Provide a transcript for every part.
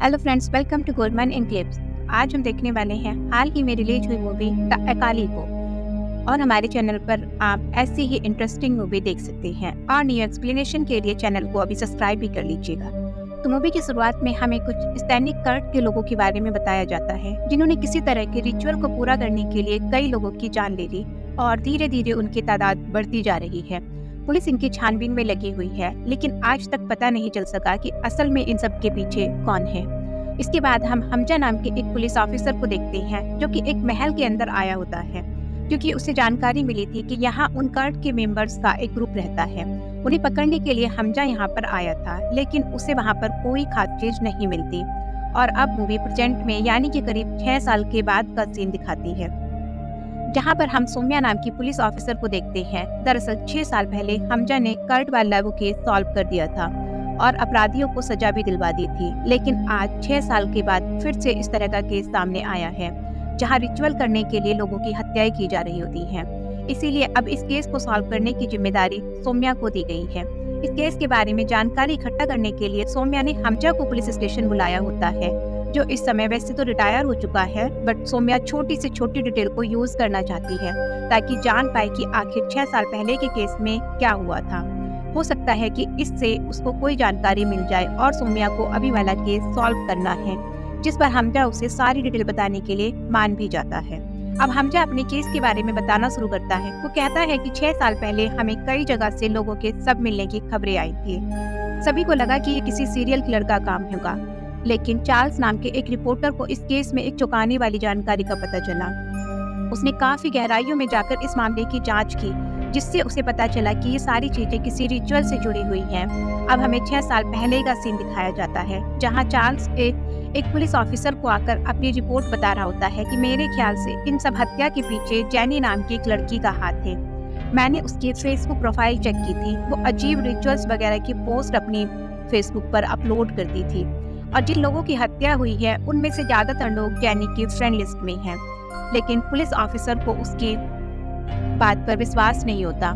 Hello friends, welcome to Goldman in clips. आज हम देखने वाले हैं हाल ही में रिलीज हुई मूवी द अकाली को। और हमारे चैनल पर आप ऐसी ही इंटरेस्टिंग मूवी देख सकते हैं। और न्यू एक्सप्लेनेशन के लिए चैनल को अभी सब्सक्राइब भी कर लीजिएगा। तो मूवी की शुरुआत में हमें कुछ सैनिक कर्ट के लोगों के बारे में बताया जाता है, जिन्होंने किसी तरह के रिचुअल को पूरा करने के लिए कई लोगों की जान ले ली और धीरे धीरे उनकी तादाद बढ़ती जा रही है। पुलिस इनकी छानबीन में लगी हुई है, लेकिन आज तक पता नहीं चल सका कि असल में इन सब के पीछे कौन है। इसके बाद हम हमजा नाम के एक पुलिस ऑफिसर को देखते हैं, जो कि एक महल के अंदर आया होता है, क्योंकि उसे जानकारी मिली थी कि यहाँ उन कर्ट के मेंबर्स का एक ग्रुप रहता है। उन्हें पकड़ने के लिए हमजा यहाँ पर आया था, लेकिन उसे वहाँ पर कोई खास चीज नहीं मिलती। और अब मूवी प्रेजेंट में यानी कि करीब 6 साल के बाद का सीन दिखाती है, जहाँ पर हम सौम्या नाम की पुलिस ऑफिसर को देखते हैं। दरअसल 6 साल पहले हमजा ने कर्ट वाला वो केस सॉल्व कर दिया था और अपराधियों को सजा भी दिलवा दी थी, लेकिन आज 6 साल के बाद फिर से इस तरह का केस सामने आया है, जहां रिचुअल करने के लिए लोगों की हत्याएं की जा रही होती हैं। इसीलिए अब इस केस को सॉल्व करने की जिम्मेदारी सौम्या को दी गई है। इस केस के बारे में जानकारी इकट्ठा करने के लिए सौम्या ने हमजा को पुलिस स्टेशन बुलाया होता है, जो इस समय वैसे तो रिटायर हो चुका है, बट सौम्या छोटी से छोटी डिटेल को यूज करना चाहती है, ताकि जान पाए कि आखिर 6 साल पहले के केस में क्या हुआ था। हो सकता है कि इससे उसको कोई जानकारी मिल जाए और सौम्या को अभी वाला केस सॉल्व करना है, जिस पर हमजा उसे सारी डिटेल बताने के लिए मान भी जाता है। अब हमजा अपने केस के बारे में बताना शुरू करता है। वो कहता है कि 6 साल पहले हमें कई जगह से लोगों के सब मिलने की खबरें आई थी। सभी को लगा कि ये किसी सीरियल किलर का काम होगा, लेकिन चार्ल्स नाम के एक रिपोर्टर को इस केस में एक चौंकाने वाली जानकारी का पता चला। उसने काफी गहराइयों में जाकर इस मामले की जांच की, जिससे उसे पता चला कि ये सारी चीजें किसी रिचुअल से जुड़ी हुई हैं। अब हमें 6 साल पहले का सीन दिखाया जाता है, जहां चार्ल्स एक पुलिस ऑफिसर को आकर अपनी रिपोर्ट बता रहा होता है कि मेरे ख्याल से इन सब हत्या के पीछे जेनी नाम की एक लड़की का हाथ है। मैंने उसकी फेसबुक प्रोफाइल चेक की थी। वो अजीब रिचुअल्स वगैरह की पोस्ट अपनी फेसबुक पर अपलोड करती थी, और जिन लोगों की हत्या हुई है उनमें से ज्यादातर लोग जेनी की फ्रेंड लिस्ट में हैं। लेकिन पुलिस ऑफिसर को उसकी बात पर विश्वास नहीं होता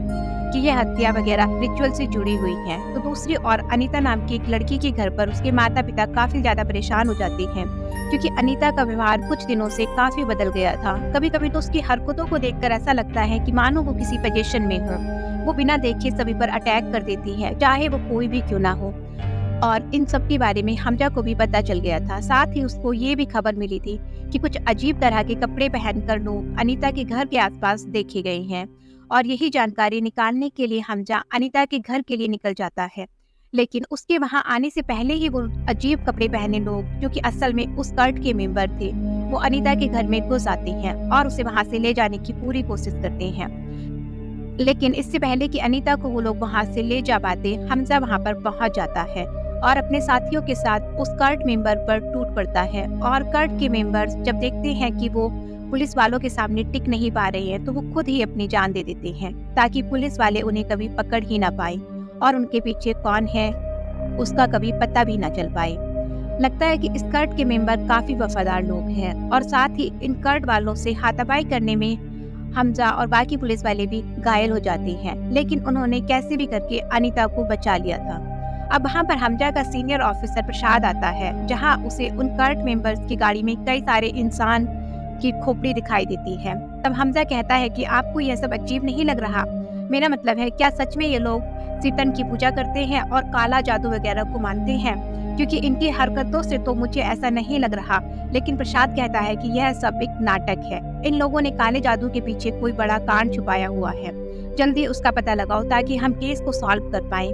कि यह हत्या वगैरह रिचुअल से जुड़ी हुई है। तो दूसरी ओर अनीता नाम की एक लड़की के घर पर उसके माता पिता काफी ज्यादा परेशान हो जाते हैं, क्योंकि अनीता का व्यवहार कुछ दिनों से काफी बदल गया था। कभी कभी तो उसकी हरकतों को देखकर ऐसा लगता है कि मानो वो किसी पोजीशन में हो। वो बिना देखे सभी पर अटैक कर देती है, चाहे वो कोई भी क्यों ना हो। और इन सब के बारे में हमजा को भी पता चल गया था। साथ ही उसको ये भी खबर मिली थी कि कुछ अजीब तरह के कपड़े पहनकर लोग अनीता के घर के आसपास देखे गए हैं, और यही जानकारी निकालने के लिए हमजा अनीता के घर के लिए निकल जाता है। लेकिन उसके वहां आने से पहले ही वो अजीब कपड़े पहने लोग, जो कि असल में उस कर्ट के मेंबर थे, वो अनीता के घर में घुस आते हैं और उसे वहां से ले जाने की पूरी कोशिश करते हैं। लेकिन इससे पहले कि अनीता को वो लोग वहां से ले जा पाते, हमजा वहां पर पहुंच जाता है और अपने साथियों के साथ उस कर्ट मेंबर पर टूट पड़ता है। और कर्ट के मेंबर्स जब देखते हैं कि वो पुलिस वालों के सामने टिक नहीं पा रहे हैं, तो वो खुद ही अपनी जान दे देते हैं, ताकि पुलिस वाले उन्हें कभी पकड़ ही ना पाए और उनके पीछे कौन है उसका कभी पता भी ना चल पाए। लगता है कि इस कर्ट के मेंबर काफी वफादार लोग हैं, और साथ ही इन कर्ट वालों से हाथापाई करने में हमजा और बाकी पुलिस वाले भी घायल हो जाते हैं, लेकिन उन्होंने कैसे भी करके अनीता को बचा लिया था। अब वहाँ पर हमजा का सीनियर ऑफिसर प्रसाद आता है, जहाँ उसे उन कर्ट मेंबर्स की गाड़ी में कई सारे इंसान की खोपड़ी दिखाई देती है। तब हमजा कहता है कि आपको यह सब अजीब नहीं लग रहा? मेरा मतलब है, क्या सच में ये लोग सितन की पूजा करते हैं और काला जादू वगैरह को मानते हैं? क्योंकि इनकी हरकतों से तो मुझे ऐसा नहीं लग रहा। लेकिन प्रसाद कहता है कि यह सब एक नाटक है। इन लोगों ने काले जादू के पीछे कोई बड़ा कांड छुपाया हुआ है। जल्दी उसका पता लगाओ ताकि हम केस को सॉल्व कर पाए।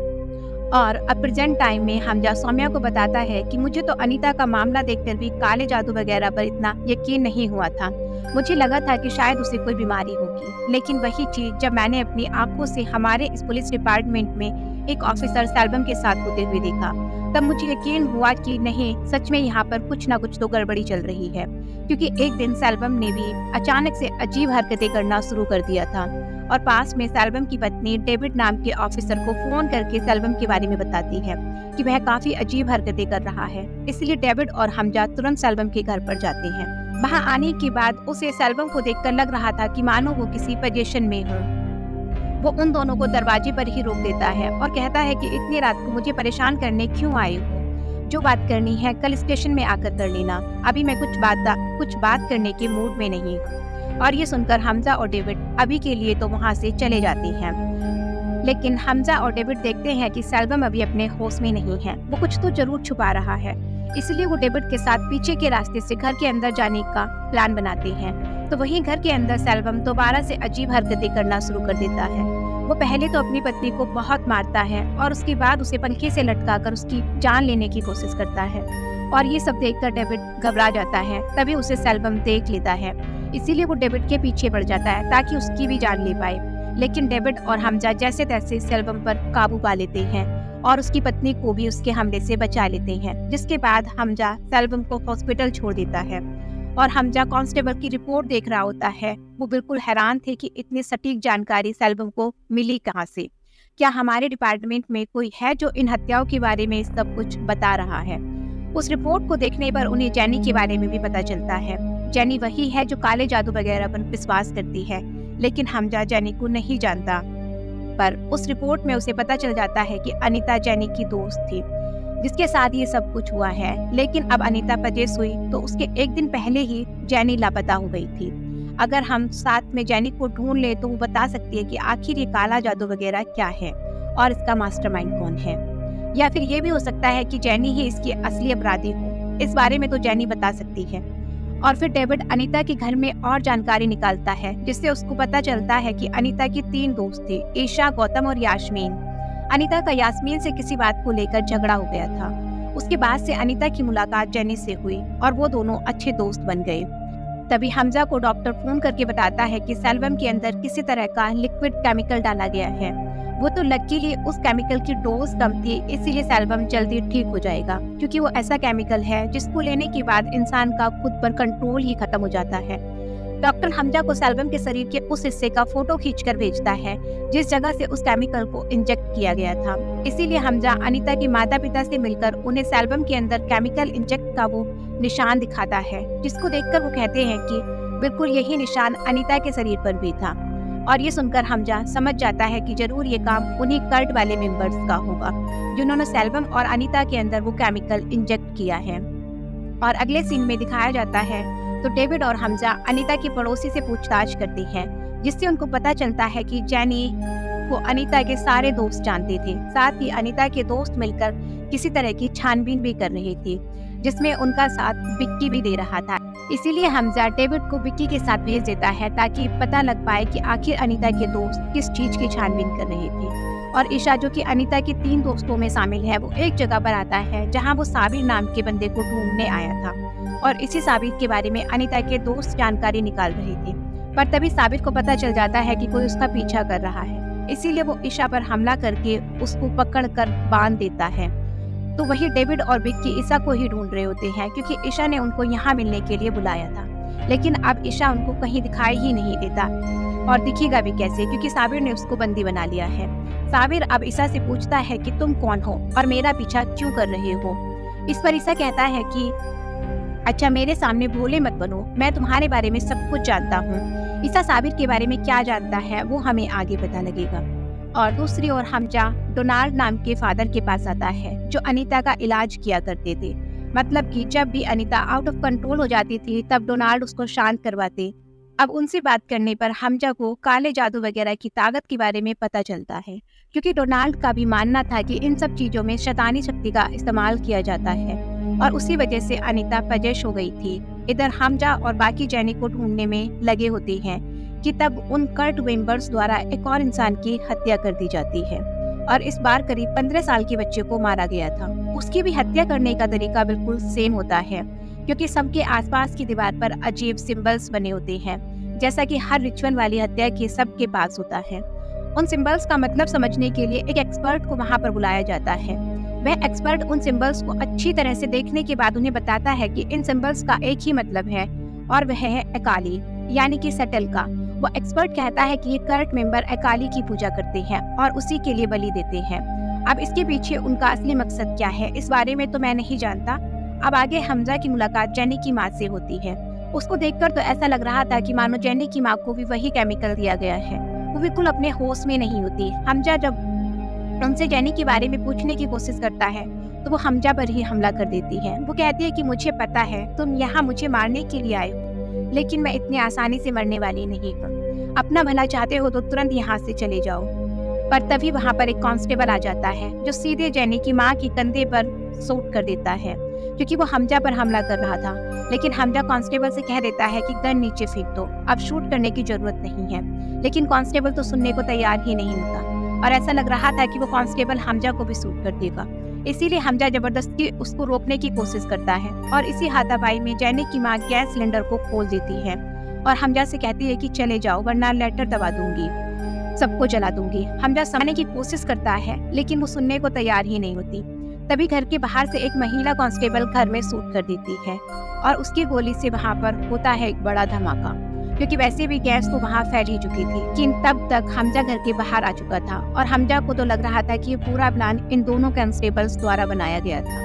और अब प्रेजेंट टाइम में हमजा सौम्या को बताता है कि मुझे तो अनीता का मामला देखकर भी काले जादू वगैरह पर इतना यकीन नहीं हुआ था। मुझे लगा था कि शायद उसे कोई बीमारी होगी, लेकिन वही चीज जब मैंने अपनी आंखों से हमारे इस पुलिस डिपार्टमेंट में एक ऑफिसर सैल्वम के साथ होते हुए देखा, तब मुझे यकीन हुआ कि नहीं, सच में यहाँ पर कुछ ना कुछ तो गड़बड़ी चल रही है। क्योंकि एक दिन सैल्वम ने भी अचानक से अजीब हरकतें करना शुरू कर दिया था, और पास में सैल्वम की पत्नी डेविड नाम के ऑफिसर को फोन करके सैल्वम के बारे में बताती है कि वह काफी अजीब हरकतें कर रहा है। इसलिए डेविड और हमजा तुरंत सैल्वम के घर पर जाते हैं। वहां आने के बाद उसे सैल्वम को देखकर लग रहा था कि मानो वो किसी पोजीशन में हो। वो उन दोनों को दरवाजे पर ही रोक देता है और कहता है कि इतनी रात को मुझे परेशान करने क्यों आए हो। जो बात करनी है कल स्टेशन में आकर कर लेना, अभी मैं कुछ बात करने के मूड में नहीं हूँ। और ये सुनकर हमजा और डेविड अभी के लिए तो वहाँ से चले जाते हैं। लेकिन हमजा और डेविड देखते हैं कि सेल्वम अभी अपने होश में नहीं है, वो कुछ तो जरूर छुपा रहा है। इसलिए वो डेविड के साथ पीछे के रास्ते से घर के अंदर जाने का प्लान बनाते हैं। तो वहीं घर के अंदर सेल्वम दोबारा से अजीब हरकतें करना शुरू कर देता है। वो पहले तो अपनी पत्नी को बहुत मारता है और उसके बाद उसे पंखे से लटकाकर उसकी जान लेने की कोशिश करता है। और ये सब देखकर डेविड घबरा जाता है। तभी उसे सेल्वम देख लेता है, इसीलिए वो डेविड के पीछे बढ़ जाता है ताकि उसकी भी जान ले पाए। लेकिन डेविड और हमजा जैसे तैसे सेल्वम पर काबू पा लेते हैं और उसकी पत्नी को भी उसके हमले से बचा लेते हैं। जिसके बाद हमजा सेल्वम को हॉस्पिटल छोड़ देता है और हमजा कांस्टेबल की रिपोर्ट देख रहा होता है। वो बिल्कुल हैरान थे कि इतनी सटीक जानकारी सेल्वम को मिली कहाँ से। क्या हमारे डिपार्टमेंट में कोई है जो इन हत्याओं के बारे में सब कुछ बता रहा है? उस रिपोर्ट को देखने पर उन्हें जेनी के बारे में भी पता चलता है। जेनी वही है जो काले जादू वगैरह पर विश्वास करती है, लेकिन हमजा जेनी को नहीं जानता। पर उस रिपोर्ट में उसे पता चल जाता है कि अनीता जेनी की दोस्त थी जिसके साथ ये सब कुछ हुआ है। लेकिन अब अनीता पजेस हुई तो उसके एक दिन पहले ही जेनी लापता हो गई थी। अगर हम साथ में जेनी को ढूंढ ले तो वो बता सकती है कि आखिर ये काला जादू वगैरह क्या है और इसका मास्टरमाइंड कौन है। या फिर ये भी हो सकता है कि जेनी ही इसकी असली अपराधी हो। इस बारे में तो जेनी बता सकती है। और फिर डेविड अनीता के घर में और जानकारी निकालता है जिससे उसको पता चलता है कि अनीता की 3 दोस्त थे, ईशा, गौतम और यास्मीन। अनीता का यास्मीन से किसी बात को लेकर झगड़ा हो गया था। उसके बाद से अनीता की मुलाकात जेनी से हुई और वो दोनों अच्छे दोस्त बन गए। तभी हमजा को डॉक्टर फोन करके बताता है कि सेल्वम के अंदर किसी तरह का लिक्विड केमिकल डाला गया है। वो तो लकीली उस केमिकल की डोज कम थी, इसीलिए सेल्वम जल्दी ठीक हो जाएगा, क्योंकि वो ऐसा केमिकल है जिसको लेने के बाद इंसान का खुद पर कंट्रोल ही खत्म हो जाता है। डॉक्टर हमजा को सेल्वम के शरीर के उस हिस्से का फोटो खींचकर भेजता है जिस जगह से उस केमिकल को इंजेक्ट किया गया था। इसीलिए हमजा अनीता के माता पिता से मिलकर उन्हें सेल्वम के अंदर केमिकल इंजेक्ट का वो निशान दिखाता है, जिसको देखकर वो कहते हैं कि बिल्कुल यही निशान अनीता के शरीर पर भी था। और ये सुनकर हमजा समझ जाता है कि जरूर ये काम उन्हीं कल्ट वाले मेंबर्स का होगा जिन्होंने सेल्वम और अनीता के अंदर वो केमिकल इंजेक्ट किया है। और अगले सीन में दिखाया जाता है तो डेविड और हमजा अनीता की पड़ोसी से पूछताछ करते हैं, जिससे उनको पता चलता है कि जेनी को अनीता के सारे दोस्त जानते थे। साथ ही अनीता के दोस्त मिलकर किसी तरह की छानबीन भी कर रही थी, जिसमें उनका साथ विक्की भी दे रहा था। इसीलिए हमजा डेविड को विक्की के साथ भेज देता है ताकि पता लग पाए कि आखिर अनीता के दोस्त किस चीज की छानबीन कर रहे थे। और ईशा, जो कि अनीता के 3 दोस्तों में शामिल है, वो एक जगह पर आता है जहां वो साबिर नाम के बंदे को ढूंढने आया था और इसी साबिर के बारे में अनीता के दोस्त जानकारी निकाल रहे थे। पर तभी साबिर को पता चल जाता है कि कोई उसका पीछा कर रहा है, इसीलिए वो ईशा पर हमला करके उसको पकड़कर बांध देता है। तो वही डेविड और विक्की ईशा को ही ढूंढ रहे होते हैं, क्योंकि ईशा ने उनको यहाँ मिलने के लिए बुलाया था। लेकिन अब ईशा उनको कहीं दिखाई ही नहीं देता, और दिखेगा भी कैसे, क्योंकि साबिर ने उसको बंदी बना लिया है। साबिर अब ईशा से पूछता है कि तुम कौन हो और मेरा पीछा क्यों कर रहे हो। इस पर ईशा कहता है कि अच्छा, मेरे सामने भोले मत बनो, मैं तुम्हारे बारे में सब कुछ जानता हूँ। ईशा साबिर के बारे में क्या जानता है वो हमें आगे पता लगेगा। और दूसरी ओर हमजा डोनाल्ड नाम के फादर के पास आता है, जो अनीता का इलाज किया करते थे। मतलब कि जब भी अनीता आउट ऑफ कंट्रोल हो जाती थी तब डोनाल्ड उसको शांत करवाते। अब उनसे बात करने पर हमजा को काले जादू वगैरह की ताकत के बारे में पता चलता है, क्योंकि डोनाल्ड का भी मानना था कि इन सब चीजों में शैतानी शक्ति का इस्तेमाल किया जाता है और उसी वजह से अनीता पजेश हो गई थी। इधर हमजा और बाकी जेनी को ढूंढने में लगे होते हैं कि तब उन कल्ट मेंबर्स द्वारा एक और इंसान की हत्या कर दी जाती है और इस बार करीब 15 साल के बच्चे को मारा गया था। उसकी भी हत्या करने का तरीका बिल्कुल सेम होता है, क्योंकि सबके आसपास की दीवार पर अजीब सिंबल्स बने होते हैं, जैसा कि हर रिचुअल वाली हत्या के सबके पास होता है। उन सिंबल्स का मतलब समझने के लिए एक एक्सपर्ट को वहाँ पर बुलाया जाता है। वह एक्सपर्ट उन सिंबल्स को अच्छी तरह से देखने के बाद उन्हें बताता है कि इन सिंबल्स का एक ही मतलब है और वह है अकाली, यानी कि सटल का। वो एक्सपर्ट कहता है कि ये कल्ट मेंबर अकाली की पूजा करते हैं और उसी के लिए बलि देते हैं। अब इसके पीछे उनका असली मकसद क्या है, इस बारे में तो मैं नहीं जानता। अब आगे हमजा की मुलाकात जेनी की माँ से होती है। उसको देखकर तो ऐसा लग रहा था कि मानो जेनी की माँ को भी वही केमिकल दिया गया है। वो बिल्कुल अपने होश में नहीं होती। हमजा जब उनसे जैनी के बारे में पूछने की कोशिश करता है तो वो हमजा पर ही हमला कर देती है। वो कहती है कि मुझे पता है तुम यहाँ मुझे मारने के लिए आए हो, लेकिन मैं इतनी आसानी से मरने वाली नहीं हूँ। अपना भला चाहते हो तो तुरंत यहाँ से चले जाओ। पर तभी वहाँ पर एक कांस्टेबल आ जाता है जो सीधे जैनी की माँ के कंधे पर शूट कर देता है, क्योंकि वो हमजा पर हमला कर रहा था। लेकिन हमजा कांस्टेबल से कह देता है कि गन नीचे फेंक दो, अब शूट करने की जरूरत नहीं है। लेकिन कांस्टेबल तो सुनने को तैयार ही नहीं होता और ऐसा लग रहा था कि वो कांस्टेबल हमजा को भी शूट कर देगा। इसीलिए हमजा जबरदस्ती उसको रोकने की कोशिश करता है और इसी हाथापाई में जैनी की माँ गैस सिलेंडर को खोल देती है और हमजा से कहती है कि चले जाओ वरना लेटर दबा दूंगी, सबको जला दूंगी। हमजा समझने की कोशिश करता है लेकिन वो सुनने को तैयार ही नहीं होती। तभी घर के बाहर से एक महिला कांस्टेबल घर में शूट कर देती है और उसकी गोली से वहाँ पर होता है एक बड़ा धमाका, क्योंकि वैसे भी गैस तो वहाँ फैल ही चुकी थी। लेकिन तब तक हमजा घर के बाहर आ चुका था और हमजा को तो लग रहा था कि ये पूरा प्लान इन दोनों कांस्टेबल्स द्वारा बनाया गया था,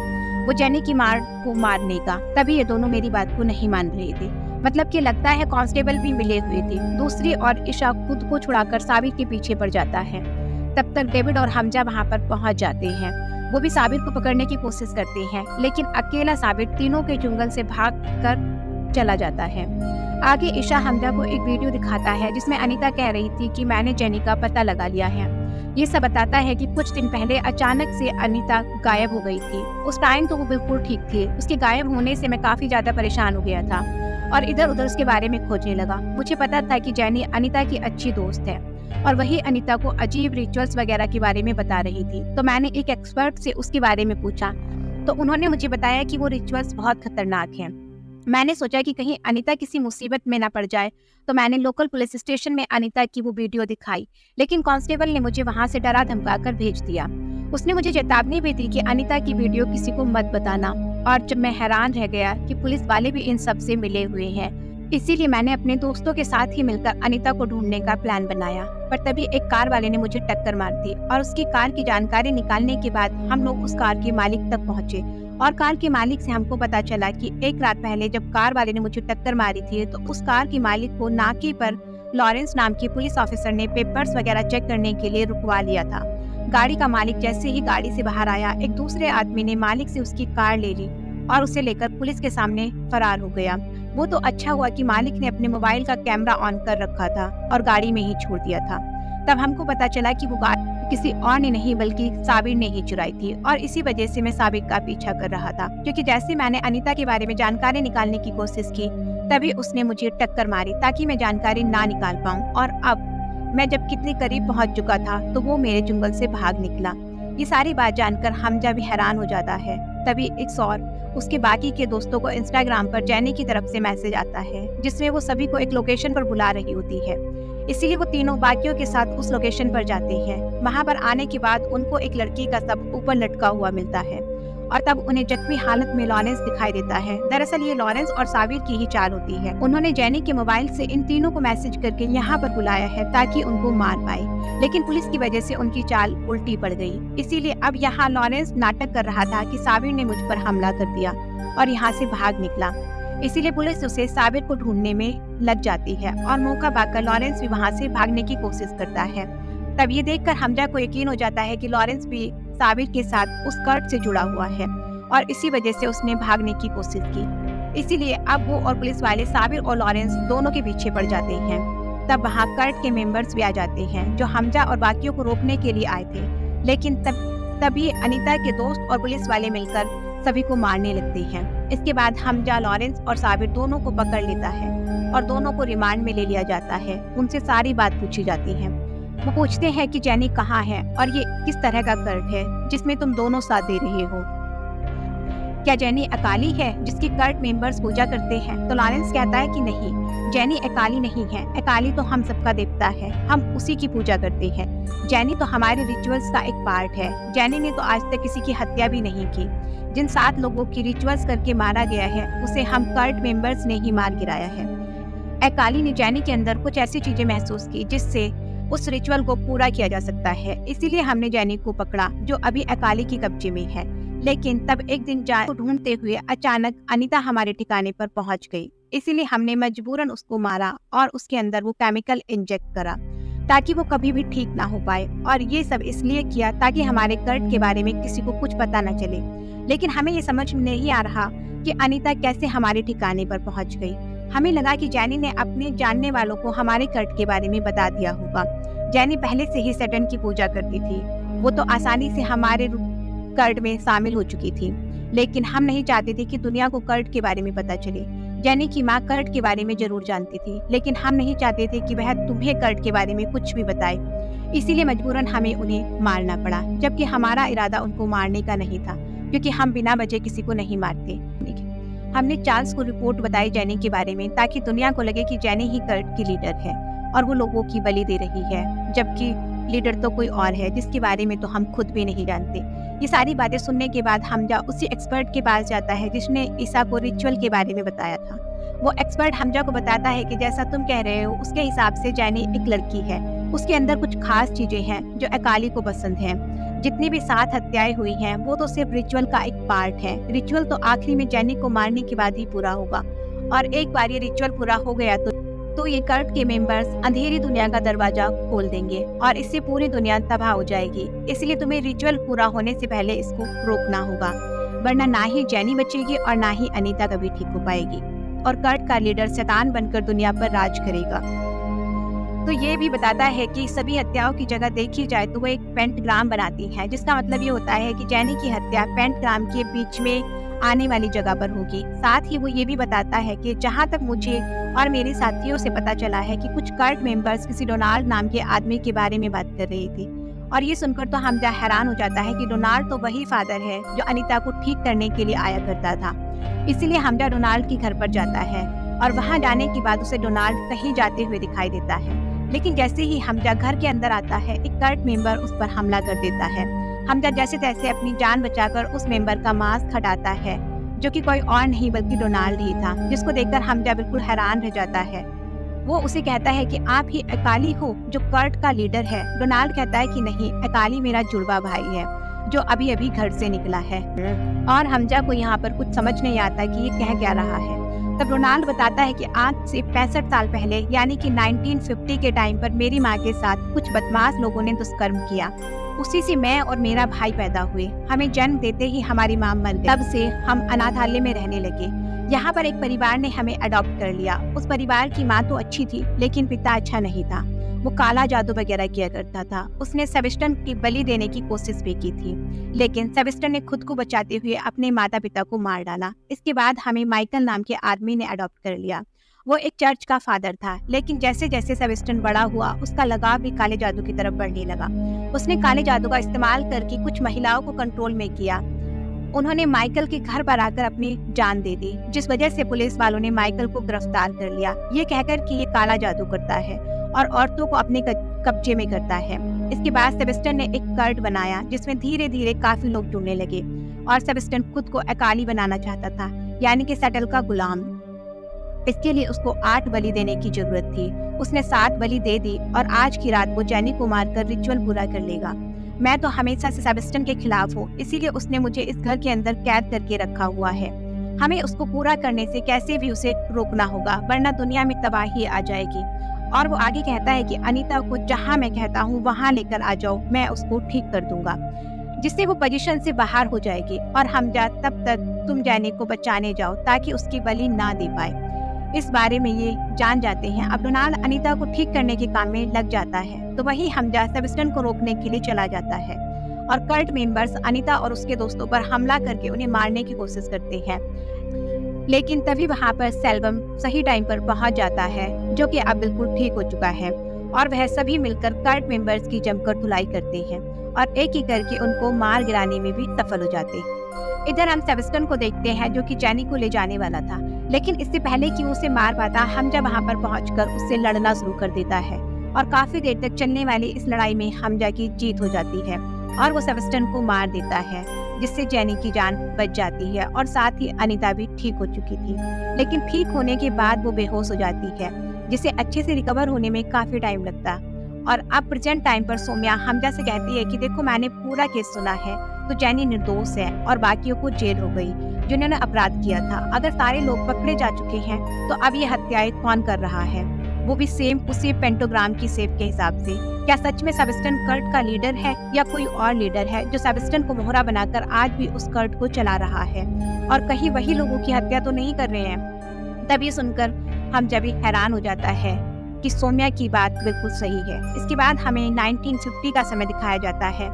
वो जैनी की मार को मारने का। तभी ये दोनों मेरी बात को नहीं मान रहे थे, मतलब कि लगता है कांस्टेबल भी मिले हुए थे। दूसरी और ईशा खुद को छुड़ाकर साबिर के पीछे पड़ जाता है। तब तक डेविड और हमजा वहाँ पर पहुँच जाते हैं। वो भी साबिर को पकड़ने की कोशिश करते हैं, लेकिन अकेला साबिर तीनों के जंगल से भाग कर चला जाता है। आगे ईशा हमजा को एक वीडियो दिखाता है जिसमें अनीता कह रही थी कि मैंने जैनी का पता लगा लिया है। ये सब बताता है कि कुछ दिन पहले अचानक से अनीता गायब हो गई थी। उस टाइम तो वो बिल्कुल ठीक थी, उसके गायब होने से मैं काफी ज्यादा परेशान हो गया था और इधर उधर उसके बारे में खोजने लगा। मुझे पता था कि जैनी अनीता की अच्छी दोस्त है और वही अनीता को अजीब रिचुअल्स वगैरह के बारे में बता रही थी। तो मैंने एक एक्सपर्ट से उसके बारे में पूछा तो उन्होंने मुझे बताया कि वो रिचुअल्स बहुत खतरनाक हैं। मैंने सोचा कि कहीं अनीता किसी मुसीबत में ना पड़ जाए, तो मैंने लोकल पुलिस स्टेशन में अनीता की वो वीडियो दिखाई, लेकिन कांस्टेबल ने मुझे वहां से डरा धमकाकर भेज दिया। उसने मुझे चेतावनी भी दी कि अनीता की वीडियो किसी को मत बताना। और जब मैं हैरान रह गया कि पुलिस वाले भी इन सब से मिले हुए हैं, इसीलिए मैंने अपने दोस्तों के साथ ही मिलकर अनीता को ढूंढने का प्लान बनाया। पर तभी एक कार वाले ने मुझे टक्कर मार दी और उसकी कार की जानकारी निकालने के बाद हम लोग उस कार के मालिक तक पहुंचे और कार के मालिक से हमको पता चला कि एक रात पहले जब कार वाले ने मुझे टक्कर मारी थी तो उस कार के मालिक को नाके पर लॉरेंस नाम के पुलिस ऑफिसर ने पेपर्स वगैरह चेक करने के लिए रुकवा लिया था। गाड़ी का मालिक जैसे ही गाड़ी से बाहर आया, एक दूसरे आदमी ने मालिक से उसकी कार ले ली और उसे लेकर पुलिस के सामने फरार हो गया। वो तो अच्छा हुआ कि मालिक ने अपने मोबाइल का कैमरा ऑन कर रखा था और गाड़ी में ही छोड़ दिया था। तब हमको पता चला कि वो गाड़ी किसी और ने नहीं बल्कि साबिर ने ही चुराई थी और इसी वजह से मैं साबिर का पीछा कर रहा था, क्योंकि जैसे मैंने अनीता के बारे में जानकारी निकालने की कोशिश की तभी उसने मुझे टक्कर मारी ताकि मैं जानकारी ना निकाल पाऊं। और अब मैं जब कितनी करीब पहुंच चुका था तो वो मेरे जंगल से भाग निकला। ये सारी बात जानकर हमजा भी हैरान हो जाता है। तभी एक और उसके बाकी के दोस्तों को इंस्टाग्राम पर जैनी की तरफ से मैसेज आता है जिसमें वो सभी को एक लोकेशन पर बुला रही होती है। इसीलिए वो तीनों बाकियों के साथ उस लोकेशन पर जाते हैं। वहाँ पर आने के बाद उनको एक लड़की का शव ऊपर लटका हुआ मिलता है और तब उन्हें जख्मी हालत में लॉरेंस दिखाई देता है। दरअसल ये लॉरेंस और साबिर की ही चाल होती है। उन्होंने जैनी के मोबाइल से इन तीनों को मैसेज करके यहाँ पर बुलाया है ताकि उनको मार पाए, लेकिन पुलिस की वजह से उनकी चाल उल्टी पड़ गई। इसीलिए अब यहाँ लॉरेंस नाटक कर रहा था कि साबिर ने मुझ पर हमला कर दिया और यहाँ से भाग निकला। इसीलिए पुलिस उसे साबिर को ढूंढने में लग जाती है और मौका पाकर लॉरेंस भी वहाँ से भागने की कोशिश करता है। तब ये देखकर हमजा को यकीन हो जाता है कि लॉरेंस भी साबिर के साथ उस कर्ट से जुड़ा हुआ है और इसी वजह से उसने भागने की कोशिश की। इसीलिए अब वो और पुलिस वाले साबिर और लॉरेंस दोनों के पीछे पड़ जाते हैं। तब वहाँ कर्ट के मेंबर्स भी आ जाते हैं जो हमजा और बाकियों को रोकने के लिए आए थे, लेकिन तभी अनीता के दोस्त और पुलिस वाले मिलकर सभी को मारने लगते हैं। इसके बाद हमजा, लॉरेंस और साबिर दोनों को पकड़ लेता है और दोनों को रिमांड में ले लिया जाता है। उनसे सारी बात पूछी जाती है। वो पूछते हैं कि जैनी कहाँ है और ये किस तरह का कर्ट है जिसमें तुम दोनों साथ दे रहे हो। क्या जैनी अकाली है जिसकी कर्ट मेंबर्स पूजा करते हैं? तो लॉरेंस कहता है कि नहीं, जैनी अकाली नहीं है। अकाली तो हम सबका देवता है, हम उसी की पूजा करते हैं। जैनी तो हमारे रिचुअल्स का एक पार्ट है। जैनी ने तो आज तक किसी की हत्या भी नहीं की। जिन 7 लोगों की रिचुअल्स करके मारा गया है उसे हम कर्ट मेंबर्स ने ही मार गिराया है। अकाली ने जैनी के अंदर कुछ ऐसी चीजें महसूस की जिससे उस रिचुअल को पूरा किया जा सकता है। इसीलिए हमने जैनी को पकड़ा जो अभी अकाली के कब्जे में है। लेकिन तब एक दिन जैनी को ढूंढते हुए अचानक अनीता हमारे ठिकाने पर पहुंच गई। इसीलिए हमने मजबूरन उसको मारा और उसके अंदर वो केमिकल इंजेक्ट करा। ताकि वो कभी भी ठीक ना हो पाए। और ये सब इसलिए किया ताकि हमारे कल्ट के बारे में किसी को कुछ पता न चले। लेकिन हमें ये समझ में नहीं आ रहा कि अनीता कैसे हमारे ठिकाने पर पहुंच गई। हमें लगा कि जैनी ने अपने जानने वालों को हमारे कल्ट के बारे में बता दिया होगा। जैनी पहले से ही सैटर्न की पूजा करती थी, वो तो आसानी से हमारे कल्ट में शामिल हो चुकी थी। लेकिन हम नहीं चाहते थे कि दुनिया को कल्ट के बारे में पता चले। जैनी की माँ कल्ट के बारे में जरूर जानती थी, लेकिन हम नहीं चाहते थे कि वह तुम्हें कल्ट के बारे में कुछ भी बताए। इसीलिए मजबूरन हमें उन्हें मारना पड़ा, जबकि हमारा इरादा उनको मारने का नहीं था, क्योंकि हम बिना वजह किसी को नहीं मारते। हमने चार्ल्स को रिपोर्ट बताई जैनी के बारे में, ताकि दुनिया को लगे कि जैनी ही कल्ट की लीडर है और वो लोगों की बलि दे रही है, जबकि लीडर तो कोई और है जिसके बारे में तो हम खुद भी नहीं जानते। ये सारी बातें सुनने के बाद हमजा उसी एक्सपर्ट के पास जाता है जिसने ईसा को रिचुअल के बारे में बताया था। वो एक्सपर्ट हमजा को बताता है कि जैसा तुम कह रहे हो उसके हिसाब से जैनी एक लड़की है, उसके अंदर कुछ खास चीजें हैं जो अकाली को पसंद हैं। जितनी भी 7 हत्याएं हुई हैं वो तो सिर्फ रिचुअल का एक पार्ट है। रिचुअल तो आखिरी में जैनी को मारने के बाद ही पूरा होगा, और एक बार ये रिचुअल पूरा हो गया तो ये कल्ट के मेंबर्स अंधेरी दुनिया का दरवाजा खोल देंगे और इससे पूरी दुनिया तबाह हो जाएगी। इसलिए तुम्हें रिचुअल पूरा होने से पहले इसको रोकना होगा, वरना ना ही जैनी बचेगी और ना ही अनीता कभी ठीक हो पाएगी और कल्ट का लीडर शैतान बनकर दुनिया पर राज करेगा। तो ये भी बताता है कि सभी हत्याओं की जगह देखी जाए तो वो एक पेंटग्राम बनाती है, जिसका मतलब ये होता है कि जैनी की हत्या पेंटग्राम के बीच में आने वाली जगह पर होगी। साथ ही वो ये भी बताता है कि जहाँ तक मुझे और मेरे साथियों से पता चला है कि कुछ कल्ट मेंबर्स किसी डोनाल्ड नाम के आदमी के बारे में बात कर रही थी। और ये सुनकर तो हमजा हैरान हो जाता है कि डोनाल्ड तो वही फादर है जो अनीता को ठीक करने के लिए आया करता था। इसीलिए हमजा डोनाल्ड के घर पर जाता है और वहाँ जाने के बाद उसे डोनाल्ड कहीं जाते हुए दिखाई देता है। लेकिन जैसे ही हमजा घर के अंदर आता है, एक कल्ट मेंबर उस पर हमला कर देता है। हमजा जैसे तैसे अपनी जान बचाकर उस मेंबर का मास्क हटाता है, जो कि कोई और नहीं बल्कि डोनाल्ड ही था, जिसको देखकर हमजा बिल्कुल हैरान रह जाता है। वो उसे कहता है कि आप ही अकाली हो जो कल्ट का लीडर है। डोनाल्ड कहता है कि नहीं, अकाली मेरा जुड़वा भाई है जो अभी अभी घर से निकला है। और हमजा को यहाँ पर कुछ समझ नहीं आता कि ये कह क्या रहा है। तब डोनाल्ड बताता है कि आज से 65 साल पहले यानी कि 1950 के टाइम पर मेरी माँ के साथ कुछ बदमाश लोगों ने दुष्कर्म किया। उसी से मैं और मेरा भाई पैदा हुए। हमें जन्म देते ही हमारी माँ मर गई। तब से हम अनाथालय में रहने लगे। यहाँ पर एक परिवार ने हमें अडॉप्ट कर लिया। उस परिवार की माँ तो अच्छी थी, लेकिन पिता अच्छा नहीं था। वो काला जादू वगैरह किया करता था। उसने सेबेस्टियन की बलि देने की कोशिश भी की थी, लेकिन सेबेस्टियन ने खुद को बचाते हुए अपने माता पिता को मार डाला। इसके बाद हमें माइकल नाम के आदमी ने अडॉप्ट कर लिया। वो एक चर्च का फादर था, लेकिन जैसे जैसे सेबेस्टियन बड़ा हुआ उसका लगाव भी काले जादू की तरफ बढ़ने लगा। उसने काले जादू का इस्तेमाल करके कुछ महिलाओं को कंट्रोल में किया। उन्होंने माइकल के घर पर आकर अपनी जान दे दी, जिस वजह से पुलिस वालों ने माइकल को गिरफ्तार कर लिया, ये कहकर कि ये काला जादू करता है और औरतों को अपने कब्जे में करता है। इसके बाद सेबेस्टियन ने एक कल्ट बनाया जिसमें धीरे धीरे काफी लोग जुड़ने लगे और सेबेस्टियन खुद को अकाली बनाना चाहता था, यानी कि सैटल का गुलाम। इसके लिए उसको 8 बलि देने की जरूरत थी। उसने 7 बलि दे दी और आज की रात वो जैनी को मारकर रिचुअल पूरा कर लेगा। मैं तो हमेशा से सेबेस्टियन के खिलाफ हूँ, इसीलिए उसने मुझे इस घर के अंदर कैद करके रखा हुआ है। हमें उसको पूरा करने से कैसे भी उसे रोकना होगा, वरना दुनिया में तबाही आ जाएगी। और वो आगे कहता है कि अनीता को जहाँ मैं कहता हूँ वहाँ लेकर आ जाओ, मैं उसको ठीक कर दूंगा, जिससे वो पोजीशन से बाहर हो जाएगी। और हमजा तब तक तुम जैनी को बचाने जाओ ताकि उसकी बलि ना दे पाए। इस बारे में ये जान जाते हैं। अब डोनाल्ड अनीता को ठीक करने के काम में लग जाता है, तो वही हमजा सेबेस्टियन को रोकने के लिए चला जाता है और कल्ट मेंबर्स अनीता और उसके दोस्तों पर हमला करके उन्हें मारने की कोशिश करते हैं। लेकिन तभी वहाँ पर सेल्वम सही टाइम पर पहुँच जाता है, जो कि अब बिल्कुल ठीक हो चुका है, और वह सभी मिलकर कल्ट मेंबर्स की जमकर धुलाई करते हैं और एक एक करके उनको मार गिराने में भी सफल हो जाते हैं। इधर हम सेबेस्टियन को देखते हैं, जो कि जैनी को ले जाने वाला था, लेकिन इससे पहले कि उसे मार पाता, हमजा वहाँ पर पहुंचकर उससे लड़ना शुरू कर देता है और काफी देर तक चलने वाली इस लड़ाई में हमजा की जीत हो जाती है और वो सेबेस्टियन को मार देता है, जिससे जैनी की जान बच जाती है और साथ ही अनीता भी ठीक हो चुकी थी। लेकिन ठीक होने के बाद वो बेहोश हो जाती है, जिसे अच्छे से रिकवर होने में काफी टाइम लगता। और अब प्रेजेंट टाइम पर सोम्या हमजा से कहती है कि देखो, मैंने पूरा केस सुना है, तो जैनी निर्दोष है और बाकियों को जेल हो गई जिन्होंने अपराध किया था। अगर सारे लोग पकड़े जा चुके हैं तो अब ये हत्याएं कौन कर रहा है? वो भी सेम उसी पेंटोग्राम की शेप के हिसाब से। क्या सच में सेबेस्टियन कल्ट का लीडर है या कोई और लीडर है जो सेबेस्टियन को मोहरा बनाकर आज भी उस कल्ट को चला रहा है, और कहीं वही लोगों की हत्या तो नहीं कर रहे हैं? तभी सुनकर हम जब हैरान हो जाता है कि सौम्या की बात बिल्कुल सही है। इसके बाद हमें 1950 का समय दिखाया जाता है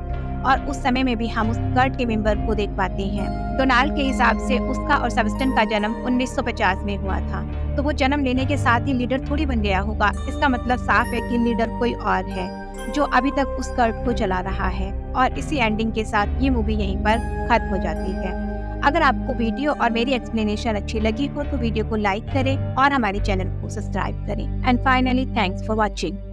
और उस समय में भी हम उस कल्ट के मेंबर को देख पाते हैं। डोनाल्ड के हिसाब से उसका और सेबेस्टियन का जन्म 1950 में हुआ था, तो वो जन्म लेने के साथ ही लीडर थोड़ी बन गया होगा। इसका मतलब साफ है कि लीडर कोई और है जो अभी तक उस कल्ट को चला रहा है। और इसी एंडिंग के साथ ये मूवी यहीं पर खत्म हो जाती है। अगर आपको वीडियो और मेरी एक्सप्लेनेशन अच्छी लगी हो तो वीडियो को लाइक करें और हमारे चैनल को सब्सक्राइब करें। And finally thanks for watching.